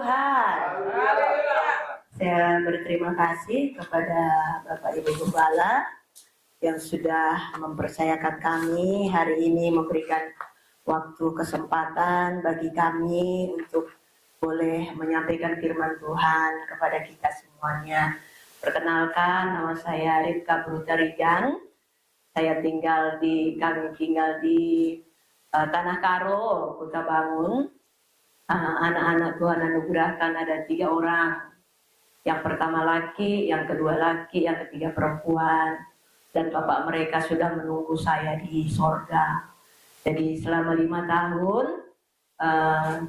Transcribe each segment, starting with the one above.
Tuhan. Saya berterima kasih kepada Bapak Ibu Gembala yang sudah mempercayakan kami hari ini, memberikan waktu kesempatan bagi kami untuk boleh menyampaikan firman Tuhan kepada kita semuanya. Perkenalkan, nama saya Ripka Brutarigan. Kami tinggal di Tanah Karo, Kota Bangun. Anak-anak Tuhan anugerahkan ada 3 orang. Yang pertama laki, yang kedua laki, yang ketiga perempuan. Dan bapak mereka sudah menunggu saya di sorga. Jadi selama 5 tahun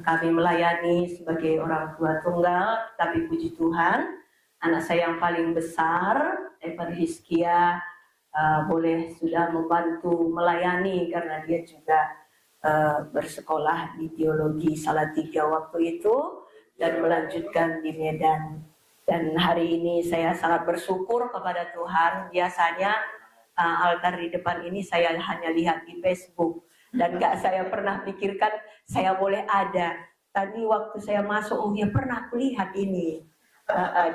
kami melayani sebagai orang tua tunggal. Tapi puji Tuhan, anak saya yang paling besar, Evan Hizkia, boleh sudah membantu melayani karena dia juga bersekolah di teologi Salatiga waktu itu dan melanjutkan di Medan. Dan hari ini saya sangat bersyukur kepada Tuhan. Biasanya altar di depan ini saya hanya lihat di Facebook dan gak saya pernah pikirkan saya boleh ada. Tadi waktu saya masuk, oh ya pernah kulihat ini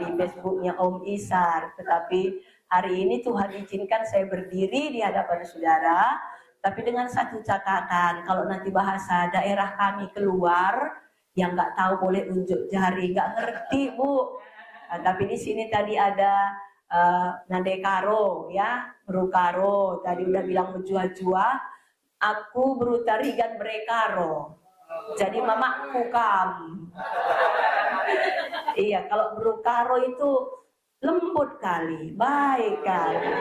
di Facebooknya Om Isar. Tetapi hari ini Tuhan izinkan saya berdiri di hadapan saudara. Tapi dengan satu catatan, kalau nanti bahasa daerah kami keluar, yang nggak tahu boleh unjuk jari, nggak ngerti Bu. Tapi di sini tadi ada Nandekaro, ya, Berukaro. Tadi udah bilang menjua-jua, aku Brutarigan Brekaro. Jadi mama kukam. Iya, kalau Berukaro itu lembut kali, baik kali.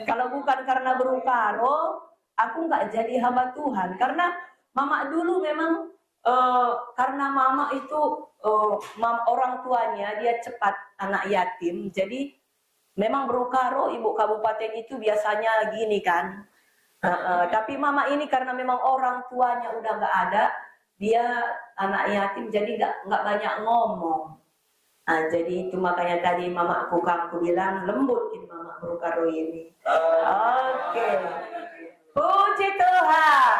Kalau bukan karena Berukaro, aku nggak jadi hamba Tuhan. Karena mama dulu memang karena mama itu orang tuanya dia cepat anak yatim. Jadi memang Berukaro ibu kabupaten itu biasanya gini kan. Tapi mama ini karena memang orang tuanya udah nggak ada, dia anak yatim jadi nggak banyak ngomong. Jadi itu makanya tadi mama aku bilang lembut ini mama Berukaro ini. Oke. Puji Tuhan.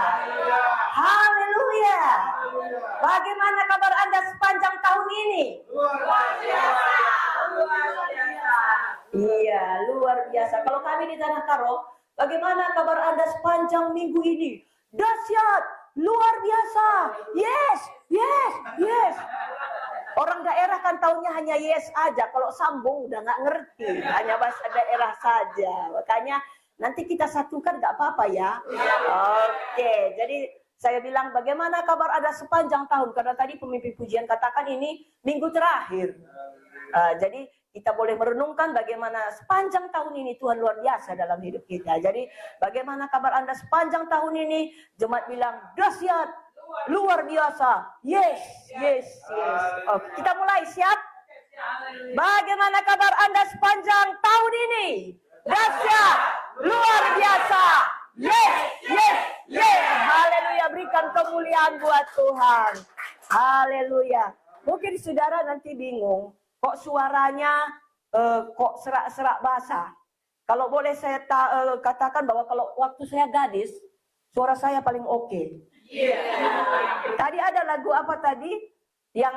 Haleluya. Bagaimana kabar Anda sepanjang tahun ini? Luar biasa. Iya, luar biasa. Kalau kami di Tanah Karo, bagaimana kabar Anda sepanjang minggu ini? Dahsyat, luar biasa. Yes, yes, yes. Orang daerah kan taunya hanya yes aja. Kalau sambung udah nggak ngerti. Hanya bahasa daerah saja. Makanya nanti kita satukan nggak apa-apa ya. Oke, jadi saya bilang bagaimana kabar Anda sepanjang tahun. Karena tadi pemimpin pujian katakan ini minggu terakhir. Jadi kita boleh merenungkan bagaimana sepanjang tahun ini Tuhan luar biasa dalam hidup kita. Jadi bagaimana kabar Anda sepanjang tahun ini? Jemaat bilang dahsyat, luar biasa. Yes, yes, yes. Oke, kita mulai, siap? Bagaimana kabar Anda sepanjang tahun ini? Dahsyat, luar biasa. Yes, yes, yes. Haleluya, berikan kemuliaan buat Tuhan. Haleluya. Mungkin saudara nanti bingung, kok suaranya kok serak-serak basah. Kalau boleh saya katakan bahwa kalau waktu saya gadis, suara saya paling oke. Tadi ada lagu apa tadi? Yang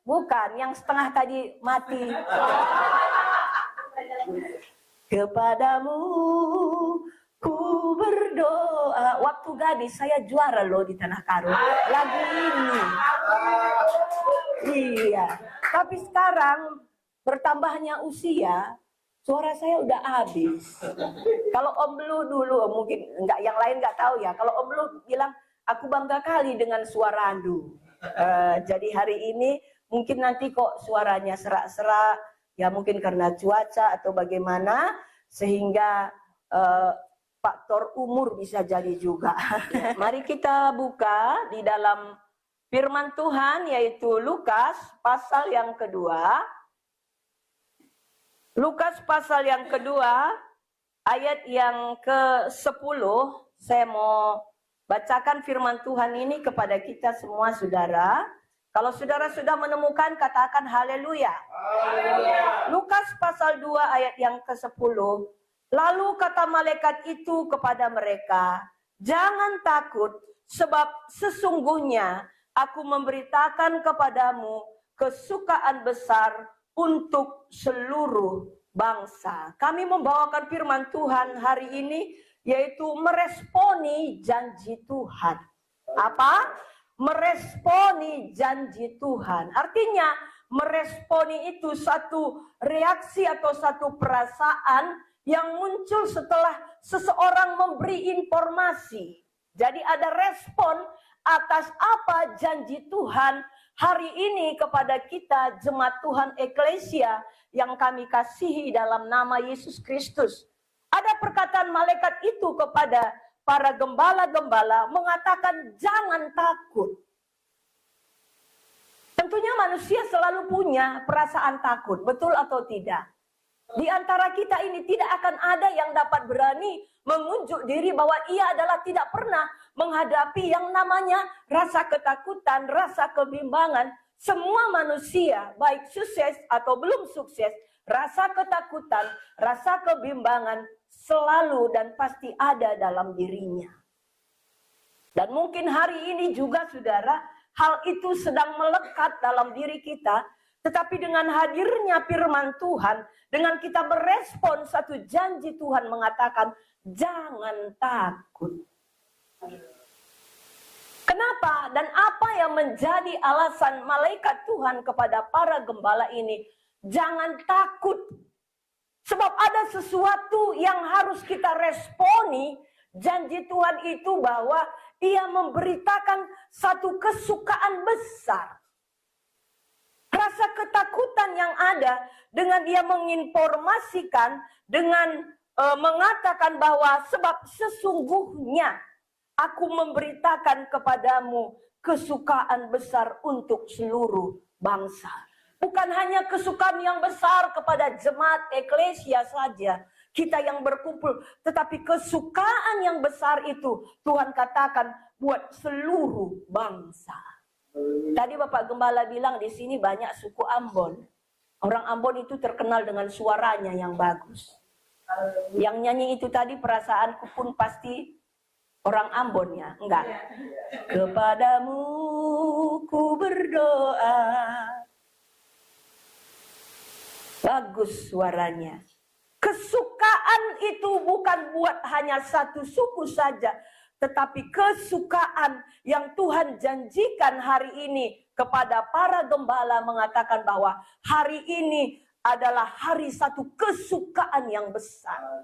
bukan, yang setengah tadi mati. Kepadamu ku berdoa. Waktu gadis saya juara loh di Tanah Karo. Lagu ini. Iya. Tapi sekarang bertambahnya usia, suara saya udah habis. Kalau Om Blue dulu mungkin enggak, yang lain nggak tahu ya. Kalau Om Blue bilang aku bangga kali dengan suara Andu. Jadi hari ini mungkin nanti kok suaranya serak-serak, ya mungkin karena cuaca atau bagaimana, sehingga faktor umur bisa jadi juga. Mari kita buka di dalam firman Tuhan, yaitu Lukas pasal yang kedua. Lukas pasal yang kedua, ayat yang ke-10. Saya mau bacakan firman Tuhan ini kepada kita semua saudara. Kalau saudara sudah menemukan, katakan haleluya. Lukas pasal 2 ayat yang ke-10. Lalu kata malaikat itu kepada mereka, jangan takut, sebab sesungguhnya aku memberitakan kepadamu kesukaan besar untuk seluruh bangsa. Kami membawakan firman Tuhan hari ini, yaitu meresponi janji Tuhan. Apa? Meresponi janji Tuhan. Artinya, meresponi itu satu reaksi atau satu perasaan yang muncul setelah seseorang memberi informasi. Jadi ada respon atas apa janji Tuhan hari ini kepada kita jemaat Tuhan Eklesia yang kami kasihi dalam nama Yesus Kristus. Ada perkataan malaikat itu kepada para gembala-gembala mengatakan jangan takut. Tentunya manusia selalu punya perasaan takut, betul atau tidak? Di antara kita ini tidak akan ada yang dapat berani mengunjuk diri bahwa ia adalah tidak pernah menghadapi yang namanya rasa ketakutan, rasa kebimbangan. Semua manusia, baik sukses atau belum sukses, rasa ketakutan, rasa kebimbangan selalu dan pasti ada dalam dirinya. Dan mungkin hari ini juga saudara, hal itu sedang melekat dalam diri kita. Tetapi dengan hadirnya firman Tuhan, dengan kita merespon satu janji Tuhan mengatakan, jangan takut. Kenapa dan apa yang menjadi alasan malaikat Tuhan kepada para gembala ini? Jangan takut. Sebab ada sesuatu yang harus kita responi. Janji Tuhan itu bahwa ia memberitakan satu kesukaan besar. Rasa ketakutan yang ada dengan dia menginformasikan, dengan mengatakan bahwa sebab sesungguhnya aku memberitakan kepadamu kesukaan besar untuk seluruh bangsa. Bukan hanya kesukaan yang besar kepada jemaat Eklesia saja, kita yang berkumpul, tetapi kesukaan yang besar itu Tuhan katakan buat seluruh bangsa. Tadi Bapak Gembala bilang di sini banyak suku Ambon. Orang Ambon itu terkenal dengan suaranya yang bagus. Yang nyanyi itu tadi perasaanku pun pasti orang Ambon ya, enggak? Kepadamu ku berdoa. Bagus suaranya. Kesukaan itu bukan buat hanya satu suku saja, tetapi kesukaan yang Tuhan janjikan hari ini kepada para gembala mengatakan bahwa hari ini adalah hari satu kesukaan yang besar.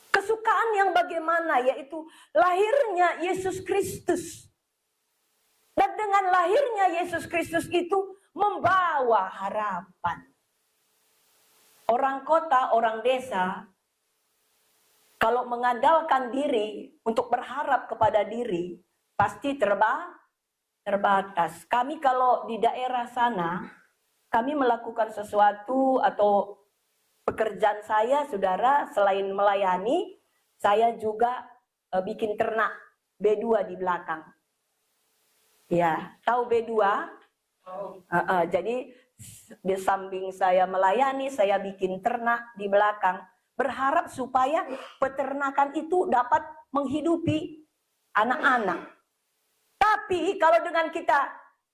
Kesukaan yang bagaimana? Yaitu lahirnya Yesus Kristus. Dan dengan lahirnya Yesus Kristus itu membawa harapan. Orang kota, orang desa, kalau mengandalkan diri untuk berharap kepada diri, pasti terbatas. Kami kalau di daerah sana, kami melakukan sesuatu atau pekerjaan saya, saudara, selain melayani, saya juga bikin ternak B2 di belakang. Ya, tahu B2? Jadi di samping saya melayani, saya bikin ternak di belakang. Berharap supaya peternakan itu dapat menghidupi anak-anak. Tapi kalau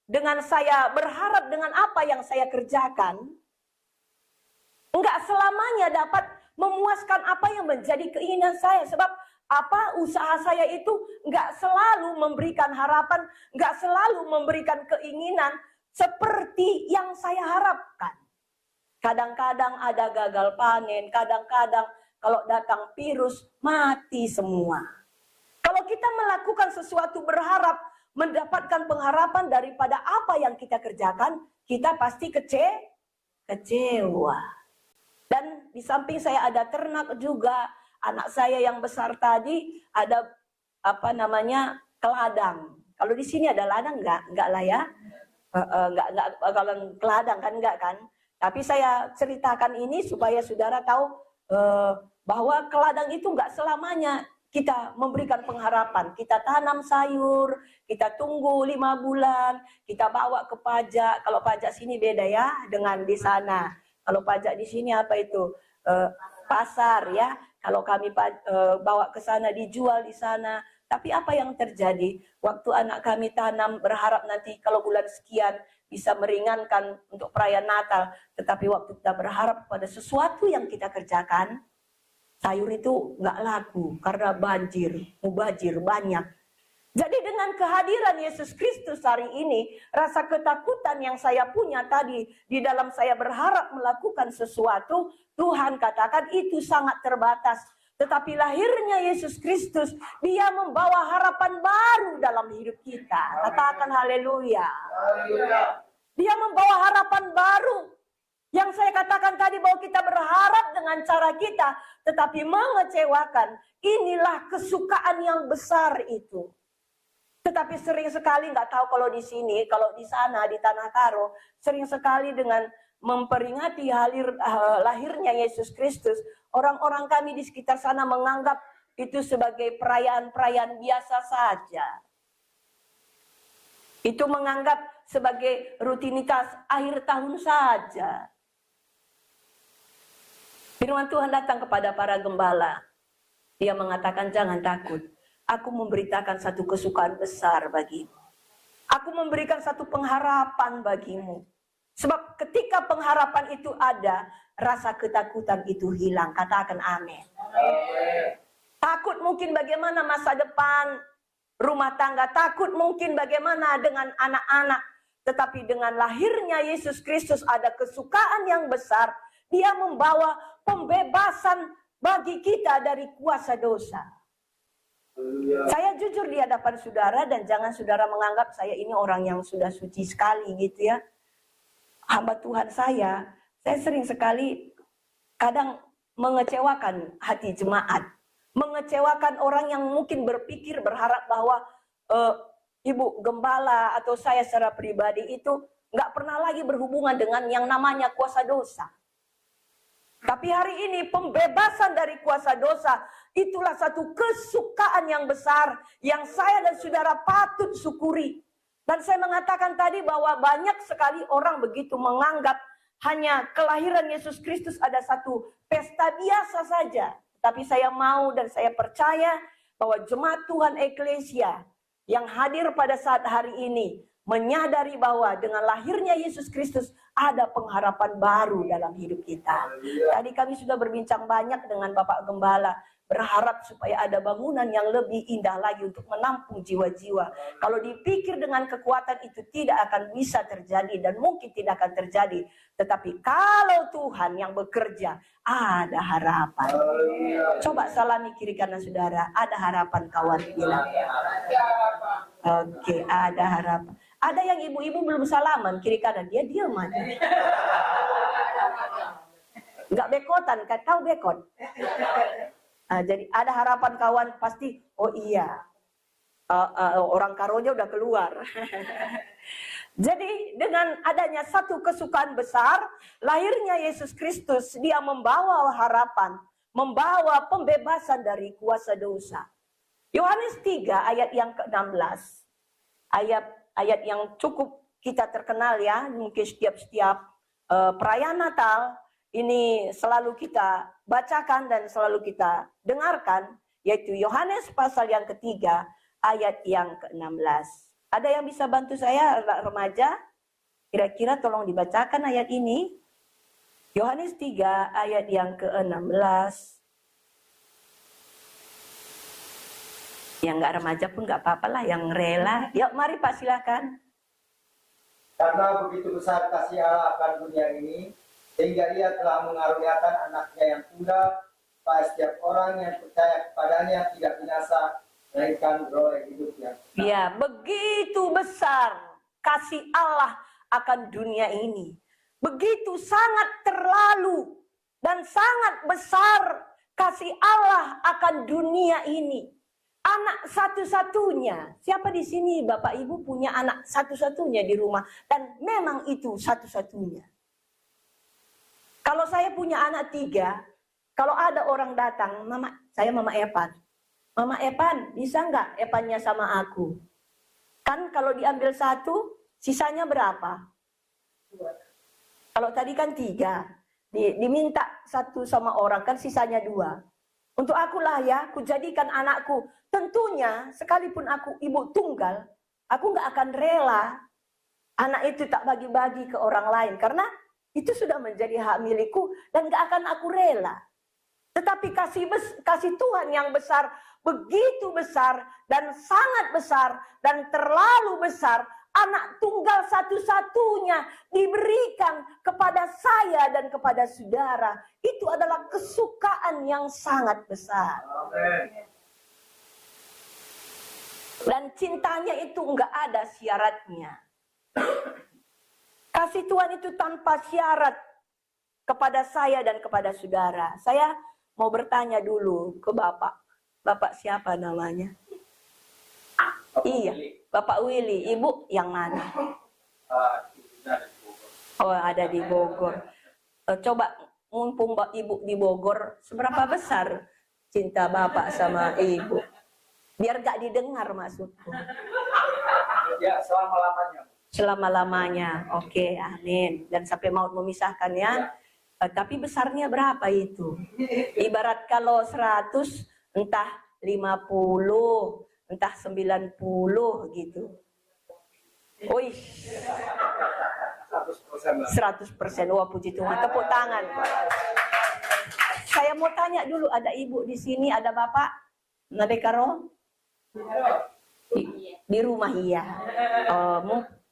dengan saya berharap dengan apa yang saya kerjakan, enggak selamanya dapat memuaskan apa yang menjadi keinginan saya. Sebab usaha saya itu enggak selalu memberikan harapan, enggak selalu memberikan keinginan seperti yang saya harapkan. Kadang-kadang ada gagal panen, kadang-kadang kalau datang virus, mati semua. Kalau kita melakukan sesuatu berharap, mendapatkan pengharapan daripada apa yang kita kerjakan, kita pasti kecewa. Dan di samping saya ada ternak juga, anak saya yang besar tadi ada keladang. Kalau di sini ada ladang enggak lah ya. Enggak kalau keladang kan enggak kan. Tapi saya ceritakan ini supaya saudara tahu bahwa keladang itu enggak selamanya kita memberikan pengharapan. Kita tanam sayur, kita tunggu 5 bulan, kita bawa ke pajak. Kalau pajak sini beda ya dengan di sana. Kalau pajak di sini apa itu? Pasar ya. Kalau kami bawa ke sana, dijual di sana. Tapi apa yang terjadi? Waktu anak kami tanam berharap nanti kalau bulan sekian bisa meringankan untuk perayaan Natal. Tetapi waktu kita berharap pada sesuatu yang kita kerjakan, sayur itu nggak laku karena banjir, mubazir banyak. Jadi dengan kehadiran Yesus Kristus hari ini, rasa ketakutan yang saya punya tadi di dalam saya berharap melakukan sesuatu, Tuhan katakan itu sangat terbatas. Tetapi lahirnya Yesus Kristus, dia membawa harapan baru dalam hidup kita. Katakan haleluya. Dia membawa harapan baru. Yang saya katakan tadi bahwa kita berharap dengan cara kita, tetapi mengecewakan. Inilah kesukaan yang besar itu. Tetapi sering sekali, nggak tahu kalau di sini, kalau di sana, di Tanah Karo, sering sekali dengan memperingati lahirnya Yesus Kristus, orang-orang kami di sekitar sana menganggap itu sebagai perayaan-perayaan biasa saja. Itu menganggap sebagai rutinitas akhir tahun saja. Firman Tuhan datang kepada para gembala. Dia mengatakan, jangan takut. Aku memberitakan satu kesukaan besar bagimu. Aku memberikan satu pengharapan bagimu. Sebab ketika pengharapan itu ada, rasa ketakutan itu hilang. Katakan amin. Takut mungkin bagaimana masa depan rumah tangga. Takut mungkin bagaimana dengan anak-anak. Tetapi dengan lahirnya Yesus Kristus ada kesukaan yang besar. Dia membawa pembebasan bagi kita dari kuasa dosa. Saya jujur di hadapan saudara dan jangan saudara menganggap saya ini orang yang sudah suci sekali gitu ya. Hamba Tuhan saya sering sekali kadang mengecewakan hati jemaat. Mengecewakan orang yang mungkin berpikir, berharap bahwa ibu gembala atau saya secara pribadi itu nggak pernah lagi berhubungan dengan yang namanya kuasa dosa. Tapi hari ini pembebasan dari kuasa dosa, itulah satu kesukaan yang besar yang saya dan saudara patut syukuri. Dan saya mengatakan tadi bahwa banyak sekali orang begitu menganggap hanya kelahiran Yesus Kristus ada satu pesta biasa saja. Tapi saya mau dan saya percaya bahwa jemaat Tuhan Eklesia yang hadir pada saat hari ini menyadari bahwa dengan lahirnya Yesus Kristus ada pengharapan baru dalam hidup kita. Tadi kami sudah berbincang banyak dengan Bapak Gembala, berharap supaya ada bangunan yang lebih indah lagi untuk menampung jiwa-jiwa. Kalau dipikir dengan kekuatan itu tidak akan bisa terjadi dan mungkin tidak akan terjadi. Tetapi kalau Tuhan yang bekerja, ada harapan. Coba salami kiri kanan saudara, ada harapan kawan bilang. Oke, ada harapan. Ada yang ibu-ibu belum salaman kiri kanan, dia diam aja. Enggak bekotan, kan tahu bekot. Nah, jadi ada harapan kawan pasti, oh iya, orang karonya udah keluar. Jadi dengan adanya satu kesukaan besar, lahirnya Yesus Kristus, dia membawa harapan, membawa pembebasan dari kuasa dosa. Yohanes 3 ayat yang ke-16, ayat yang cukup kita terkenal ya, mungkin setiap perayaan Natal, ini selalu kita bacakan dan selalu kita dengarkan, yaitu Yohanes pasal yang ketiga, ayat yang ke-16. Ada yang bisa bantu saya, remaja? Kira-kira tolong dibacakan ayat ini. Yohanes 3, ayat yang ke-16. Yang nggak remaja pun nggak apa-apa lah, yang rela. Yuk, mari Pak, silakan. Karena begitu besar kasih Allah akan dunia ini, sehingga Ia telah mengaruniakan anaknya yang tunggal, supaya setiap orang yang percaya kepadanya tidak binasa, melainkan beroleh hidup yang kekal. Ya, begitu besar kasih Allah akan dunia ini. Begitu sangat terlalu dan sangat besar kasih Allah akan dunia ini. Anak satu-satunya. Siapa di sini Bapak Ibu punya anak satu-satunya di rumah? Dan memang itu satu-satunya. Kalau saya punya anak 3, kalau ada orang datang, Mama, saya Mama Epan. Mama Epan, bisa nggak Epannya sama aku? Kan kalau diambil 1, sisanya berapa? 2. Kalau tadi kan 3. Diminta 1 sama orang, kan sisanya 2. Untuk akulah ya, ku jadikan anakku. Tentunya, sekalipun aku ibu tunggal, aku nggak akan rela anak itu tak bagi-bagi ke orang lain. Karena itu sudah menjadi hak milikku dan nggak akan aku rela. Tetapi kasih Tuhan yang besar, begitu besar dan sangat besar dan terlalu besar, anak tunggal satu-satunya diberikan kepada saya dan kepada saudara. Itu adalah kesukaan yang sangat besar. Dan cintanya itu enggak ada syaratnya. Kasih Tuhan itu tanpa syarat kepada saya dan kepada saudara. Saya mau bertanya dulu ke Bapak. Bapak siapa namanya? Iya, Bapak Willy. Ibu yang mana? Oh, ada di Bogor. Coba, mumpung Ibu di Bogor, seberapa besar cinta Bapak sama Ibu? Biar gak didengar maksudku. Ya, selama-lamanya. Selama-lamanya. Oke, amin. Dan sampai maut memisahkan ya. Tapi besarnya berapa itu? Ibarat kalau 100, entah 50, entah 90 gitu. Wih. 100%. Wah, puji Tuhan. Tepuk tangan. Saya mau tanya dulu, ada ibu di sini, ada bapak? Nadekaro? Di rumah iya.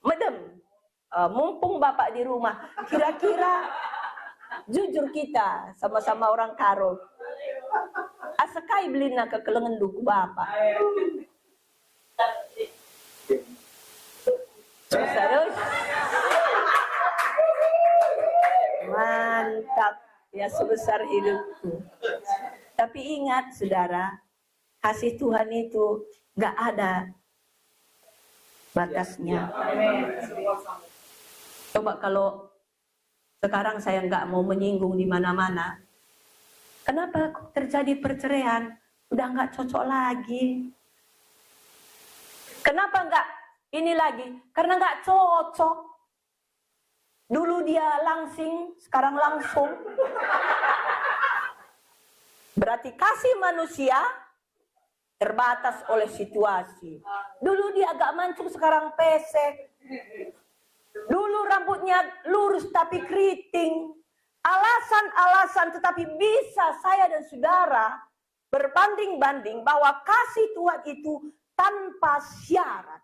Medem. Mumpung bapak di rumah, kira-kira jujur kita sama-sama orang Karo. Asakai belina ke kelengenduk bapak. Terus. Mantap. Ya sebesar hidupku. Tapi ingat saudara, kasih Tuhan itu gak ada batasnya. Coba kalau sekarang saya nggak mau menyinggung di mana-mana. Kenapa terjadi perceraian? Udah nggak cocok lagi. Kenapa nggak ini lagi? Karena nggak cocok. Dulu dia langsing, sekarang langsung. Berarti kasih manusia terbatas oleh situasi. Dulu dia agak mancung, sekarang pesek. Dulu rambutnya lurus tapi keriting. Alasan-alasan, tetapi bisa saya dan saudara berbanding-banding bahwa kasih Tuhan itu tanpa syarat.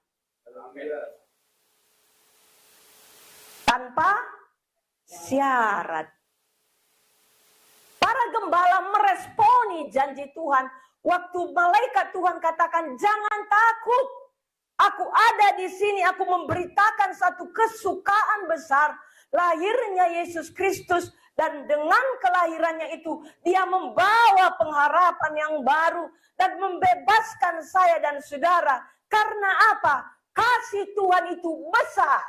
Tanpa syarat. Para gembala meresponi janji Tuhan. Waktu malaikat Tuhan katakan, jangan takut. Aku ada di sini, aku memberitakan satu kesukaan besar, lahirnya Yesus Kristus, dan dengan kelahirannya itu dia membawa pengharapan yang baru dan membebaskan saya dan saudara. Karena apa? Kasih Tuhan itu besar.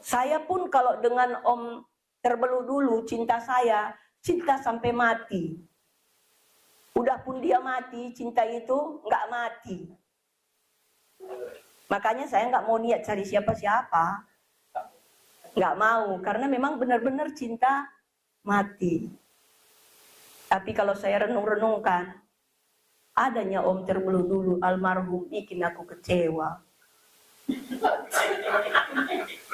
Saya pun kalau dengan Om Terbelu dulu, cinta saya, cinta sampai mati. Udah pun dia mati, cinta itu nggak mati. Makanya saya nggak mau niat cari siapa-siapa. Nggak mau, karena memang benar-benar cinta mati. Tapi kalau saya renung-renungkan, adanya Om Terbelu dulu, almarhum, bikin aku kecewa.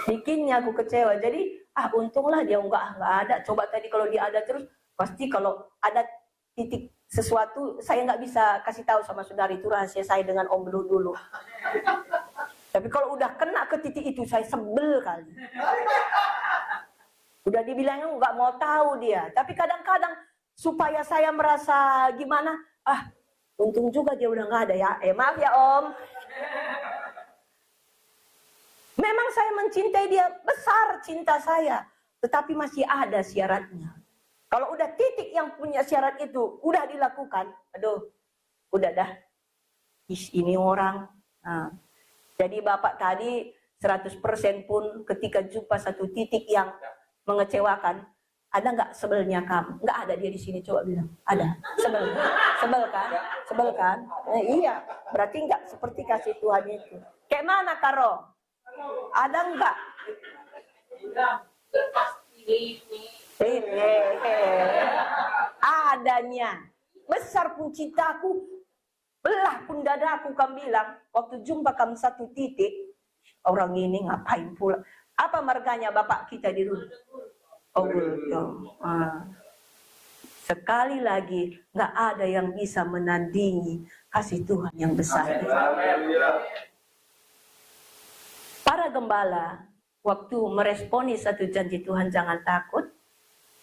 Bikinnya aku kecewa. Jadi, untunglah dia nggak ada. Coba tadi kalau dia ada terus, pasti kalau ada titik sesuatu, saya nggak bisa kasih tahu sama saudari, itu rahasia saya dengan Om Belu dulu. Tapi kalau udah kena ke titik itu, saya sebel kali. Udah dibilangnya nggak mau tahu dia. Tapi kadang-kadang supaya saya merasa gimana, untung juga dia udah nggak ada ya. Maaf ya Om. Memang saya mencintai dia, besar cinta saya. Tetapi masih ada syaratnya. Kalau udah titik yang punya syarat itu, udah dilakukan, aduh, udah dah. Ini orang. Nah, jadi Bapak tadi 100% pun ketika jumpa satu titik yang mengecewakan, ada nggak sebelnya kamu? Nggak ada dia di sini, coba bilang. Ada. Sebel kan? Sebel kan? Iya, berarti nggak seperti kasih Tuhan itu. Kayak mana Karo? Ada nggak? Ini. adanya. Besar pun cintaku, belah pun dadaku, kamu bilang. Waktu jumpa kamu satu titik, orang ini ngapain pula? Apa marganya bapak kita di rumah? Oh, sekali lagi, nggak ada yang bisa menandingi kasih Tuhan yang besar. Para gembala, waktu meresponi satu janji Tuhan, jangan takut,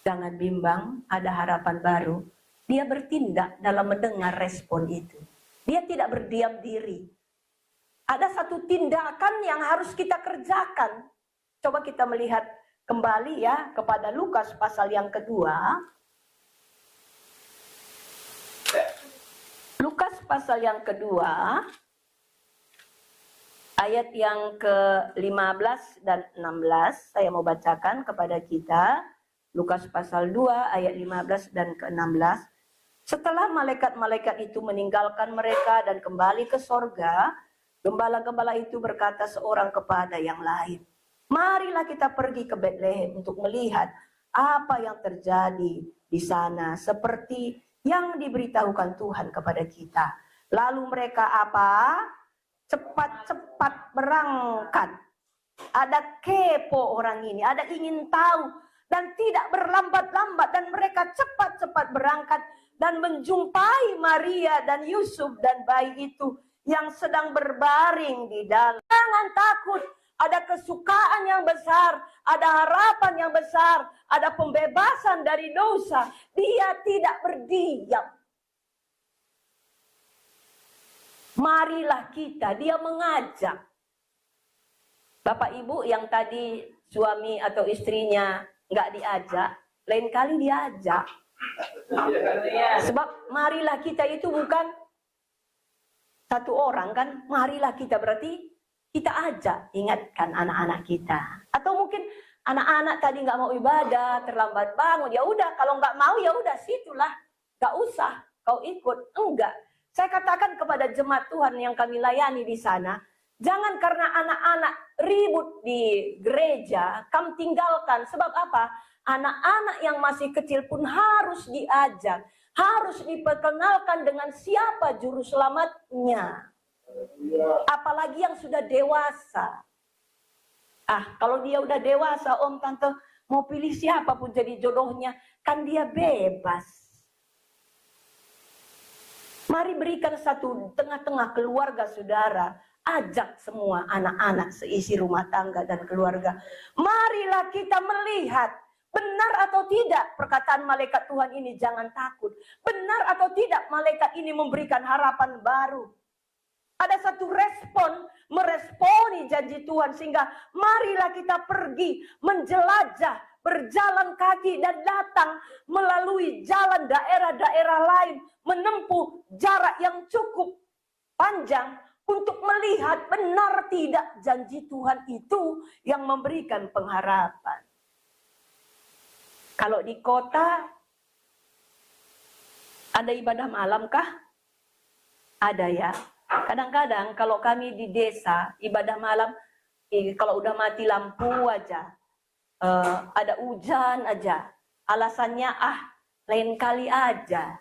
jangan bimbang, ada harapan baru. Dia bertindak dalam mendengar respon itu. Dia tidak berdiam diri. Ada satu tindakan yang harus kita kerjakan. Coba kita melihat kembali ya kepada Lukas pasal yang kedua. Lukas pasal yang kedua, ayat yang ke-15 dan 16, saya mau bacakan kepada kita. Lukas pasal 2 ayat 15 dan ke-16. Setelah malaikat-malaikat itu meninggalkan mereka dan kembali ke sorga, gembala-gembala itu berkata seorang kepada yang lain, marilah kita pergi ke Betlehem untuk melihat apa yang terjadi di sana seperti yang diberitahukan Tuhan kepada kita. Lalu mereka apa? Cepat-cepat berangkat. Ada kepo orang ini, ada ingin tahu dan tidak berlambat-lambat, dan mereka cepat-cepat berangkat dan menjumpai Maria dan Yusuf dan bayi itu yang sedang berbaring di dalam. Jangan takut. Ada kesukaan yang besar, ada harapan yang besar, ada pembebasan dari dosa. Dia tidak berdiam. Marilah kita, dia mengajak. Bapak ibu yang tadi suami atau istrinya nggak diajak, lain kali diajak. Sebab marilah kita itu bukan satu orang kan, marilah kita berarti kita ajak, ingatkan anak-anak kita. Atau mungkin anak-anak tadi nggak mau ibadah, terlambat bangun. Ya udah, kalau nggak mau ya udah situlah, nggak usah kau ikut. Enggak. Saya katakan kepada jemaat Tuhan yang kami layani di sana, jangan karena anak-anak ribut di gereja, kamu tinggalkan. Sebab apa? Anak-anak yang masih kecil pun harus diajak, harus diperkenalkan dengan siapa juru selamatnya. Apalagi yang sudah dewasa. Kalau dia udah dewasa, om tante mau pilih siapa pun jadi jodohnya, kan dia bebas. Mari berikan satu tengah-tengah keluarga saudara, ajak semua anak-anak seisi rumah tangga dan keluarga. Marilah kita melihat benar atau tidak perkataan malaikat Tuhan ini, jangan takut. Benar atau tidak malaikat ini memberikan harapan baru. Ada satu respon, meresponi janji Tuhan, sehingga marilah kita pergi menjelajah, berjalan kaki dan datang melalui jalan daerah-daerah lain, menempuh jarak yang cukup panjang untuk melihat benar tidak janji Tuhan itu yang memberikan pengharapan. Kalau di kota ada ibadah malam kah? Ada ya. Kadang-kadang kalau kami di desa ibadah malam, kalau udah mati lampu aja, ada hujan aja, alasannya lain kali aja.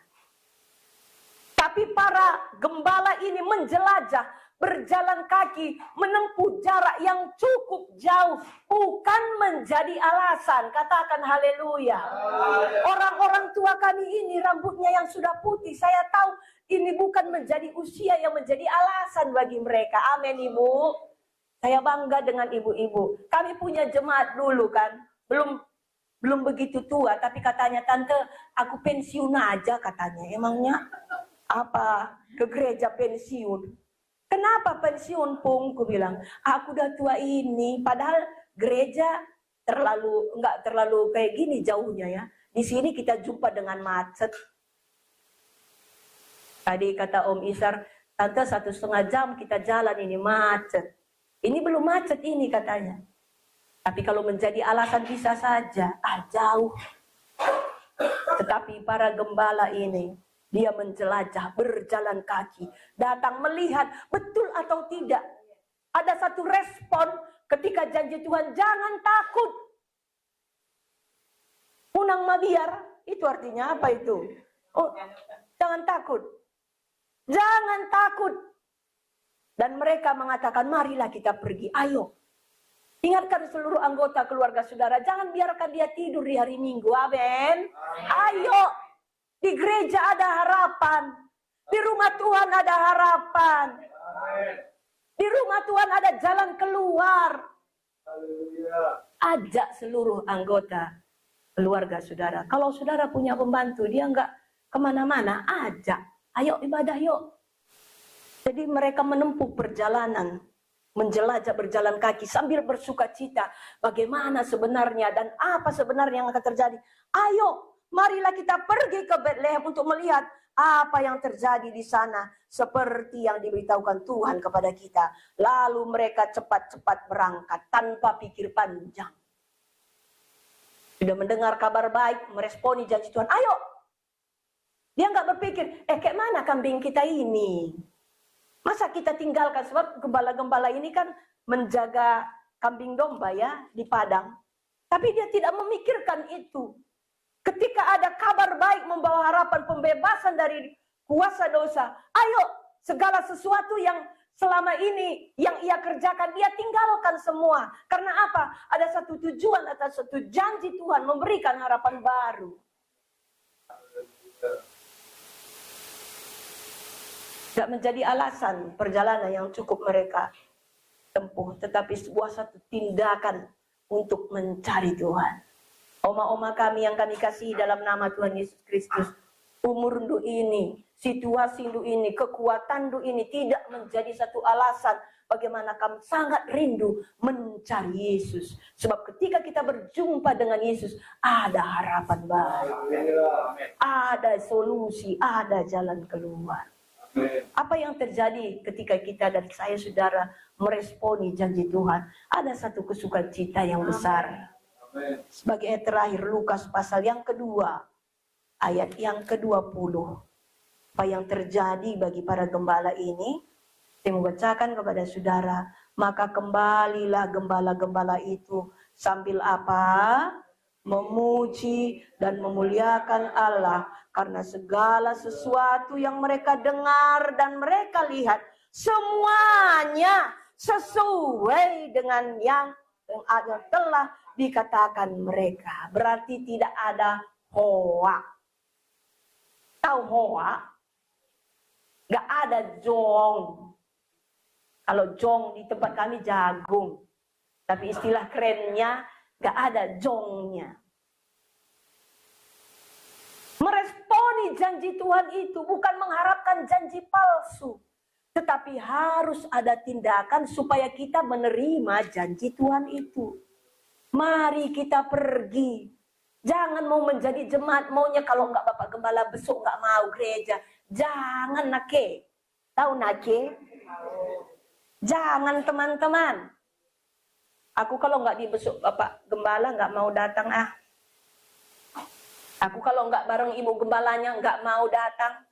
Tapi para gembala ini menjelajah, berjalan kaki, menempuh jarak yang cukup jauh, bukan menjadi alasan. Katakan haleluya. Orang-orang tua kami ini rambutnya yang sudah putih, saya tahu ini bukan menjadi usia yang menjadi alasan bagi mereka. Amin ibu. Saya bangga dengan ibu-ibu. Kami punya jemaat dulu kan, belum begitu tua, tapi katanya tante aku pensiun aja katanya. Emangnya apa ke gereja pensiun? Kenapa pensiun pung? Aku bilang, aku udah tua ini. Padahal gereja nggak terlalu kayak gini jauhnya ya. Di sini kita jumpa dengan macet. Tadi kata Om Isar, tante 1,5 jam kita jalan ini macet. Ini belum macet ini katanya. Tapi kalau menjadi alasan bisa saja, jauh. Tetapi para gembala ini, dia menjelajah, berjalan kaki, datang melihat betul atau tidak. Ada satu respon ketika janji Tuhan, jangan takut. Unang mabiar, itu artinya apa itu? Oh, jangan takut. Jangan takut. Dan mereka mengatakan, marilah kita pergi. Ayo. Ingatkan seluruh anggota keluarga saudara, jangan biarkan dia tidur di hari Minggu. Amin. Ayo. Di gereja ada harapan. Di rumah Tuhan ada harapan. Di rumah Tuhan ada jalan keluar. Ajak seluruh anggota keluarga saudara. Kalau saudara punya pembantu, dia nggak kemana-mana, ajak. Ayo ibadah yuk. Jadi mereka menempuh perjalanan, menjelajah berjalan kaki sambil bersuka cita. Bagaimana sebenarnya dan apa sebenarnya yang akan terjadi. Ayo, marilah kita pergi ke Betlehem untuk melihat apa yang terjadi di sana. Seperti yang diberitahukan Tuhan kepada kita. Lalu mereka cepat-cepat berangkat tanpa pikir panjang. Sudah mendengar kabar baik, meresponi janji Tuhan. Ayo. Dia nggak berpikir, kayak mana kambing kita ini? Masa kita tinggalkan, sebab gembala-gembala ini kan menjaga kambing domba ya di padang. Tapi dia tidak memikirkan itu. Ketika ada kabar baik membawa harapan pembebasan dari kuasa dosa. Ayo, segala sesuatu yang selama ini yang ia kerjakan, ia tinggalkan semua. Karena apa? Ada satu tujuan atau satu janji Tuhan memberikan harapan baru. Tidak menjadi alasan perjalanan yang cukup mereka tempuh, tetapi sebuah satu tindakan untuk mencari Tuhan. Oma-oma kami yang kami kasih dalam nama Tuhan Yesus Kristus, umur ndu ini, situasi ndu ini, kekuatan ndu ini tidak menjadi satu alasan bagaimana kami sangat rindu mencari Yesus. Sebab ketika kita berjumpa dengan Yesus, ada harapan baru, ada solusi, ada jalan keluar. Apa yang terjadi ketika kita dan saya saudara meresponi janji Tuhan? Ada satu kesukacita yang besar. Sebagai ayat terakhir Lukas pasal yang kedua, ayat yang ke-20. Apa yang terjadi bagi para gembala ini? Saya membacakan kepada saudara. Maka kembalilah gembala-gembala itu sambil apa? Memuji dan memuliakan Allah. Karena segala sesuatu yang mereka dengar dan mereka lihat, semuanya sesuai dengan yang telah dikatakan mereka. Berarti tidak ada hoa. Tahu hoa? Gak ada jong. Kalau jong di tempat kami jagung. Tapi istilah kerennya gak ada jongnya. Meresponi janji Tuhan itu bukan mengharapkan janji palsu. Tetapi harus ada tindakan supaya kita menerima janji Tuhan itu. Mari kita pergi. Jangan mau menjadi jemaat, maunya kalau enggak Bapak Gembala besok enggak mau gereja. Jangan nake. Tahu nake? Jangan teman-teman. Aku kalau enggak dibesuk Bapak Gembala enggak mau datang ah. Aku kalau enggak bareng ibu gembalanya enggak mau datang.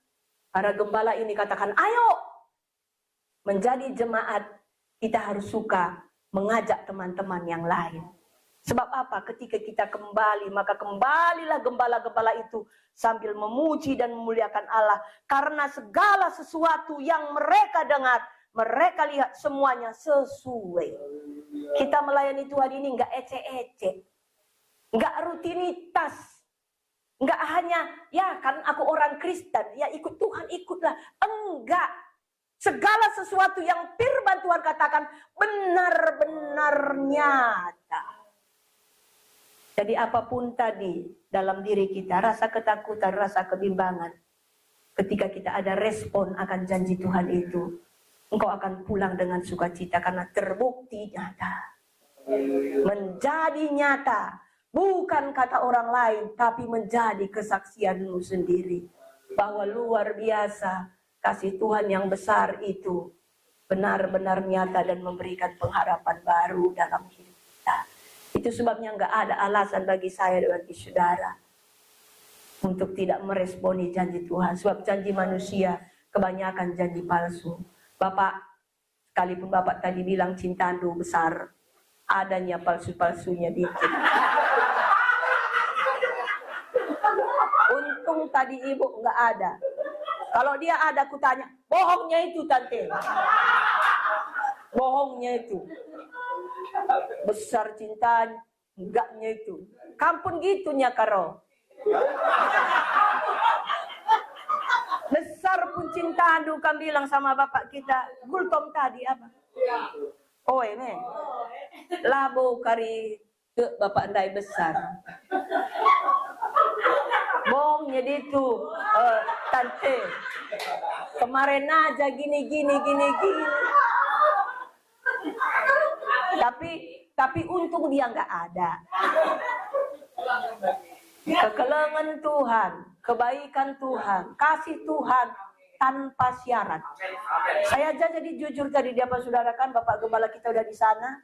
Para gembala ini katakan, ayo. Menjadi jemaat, kita harus suka mengajak teman-teman yang lain. Sebab apa? Ketika kita kembali, maka kembalilah gembala-gembala itu sambil memuji dan memuliakan Allah. Karena segala sesuatu yang mereka dengar, mereka lihat semuanya sesuai. Kita melayani Tuhan ini enggak ece-ece. Enggak rutinitas. Enggak hanya, ya kan aku orang Kristen, ya ikut Tuhan, ikutlah. Enggak. Segala sesuatu yang firman Tuhan katakan benar-benar nyata. Jadi apapun tadi dalam diri kita, rasa ketakutan, rasa kebimbangan. Ketika kita ada respon akan janji Tuhan itu, engkau akan pulang dengan sukacita karena terbukti nyata. Menjadi nyata. Bukan kata orang lain, tapi menjadi kesaksianmu sendiri. Bahwa luar biasa kasih Tuhan yang besar itu benar-benar nyata dan memberikan pengharapan baru dalam hidup kita. Itu sebabnya nggak ada alasan bagi saya dan bagi saudara untuk tidak meresponi janji Tuhan. Sebab janji manusia kebanyakan janji palsu. Bapak, sekalipun Bapak tadi bilang cintandu besar, adanya palsu-palsunya dikit. Untung tadi ibu nggak ada. Kalau dia ada, aku tanya, bohongnya itu tante. Bohongnya itu. Besar cinta, enggaknya itu. Kampun gitunya karo. Besar pun cinta, aduh kan bilang sama bapak kita, gultom tadi apa? Oh ini. Labo kari ke bapak ndai besar. Bohongnya itu, tante. Kemarin aja gini. Tapi untung dia nggak ada. Kekelengan Tuhan, kebaikan Tuhan, kasih Tuhan tanpa syarat. Saya aja jadi jujur tadi di apa saudara kan, Bapak Gembala kita udah di sana.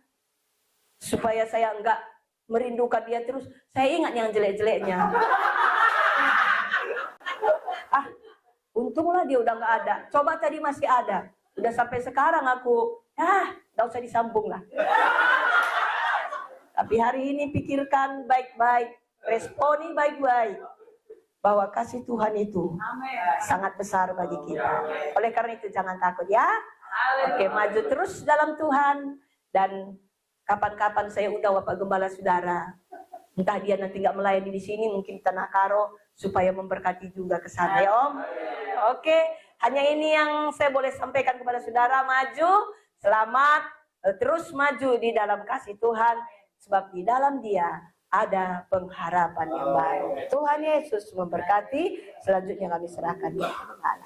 Supaya saya nggak merindukan dia terus, saya ingat yang jelek-jeleknya. Untunglah dia udah nggak ada. Coba tadi masih ada. Udah sampai sekarang aku, nggak usah disambung lah. Tapi hari ini pikirkan baik-baik, responi baik-baik. Bahwa kasih Tuhan itu sangat besar bagi kita. Oleh karena itu jangan takut ya. Oke, maju terus dalam Tuhan. Dan kapan-kapan saya undang Bapak Gembala Saudara. Entah dia nanti nggak melayani di sini, mungkin di Tanah Karo, supaya memberkati juga ke sana ya Om. Oke, hanya ini yang saya boleh sampaikan kepada saudara. Maju, selamat, terus maju di dalam kasih Tuhan. Sebab di dalam dia ada pengharapan yang baru. Tuhan Yesus memberkati. Selanjutnya kami serahkan kepada Allah.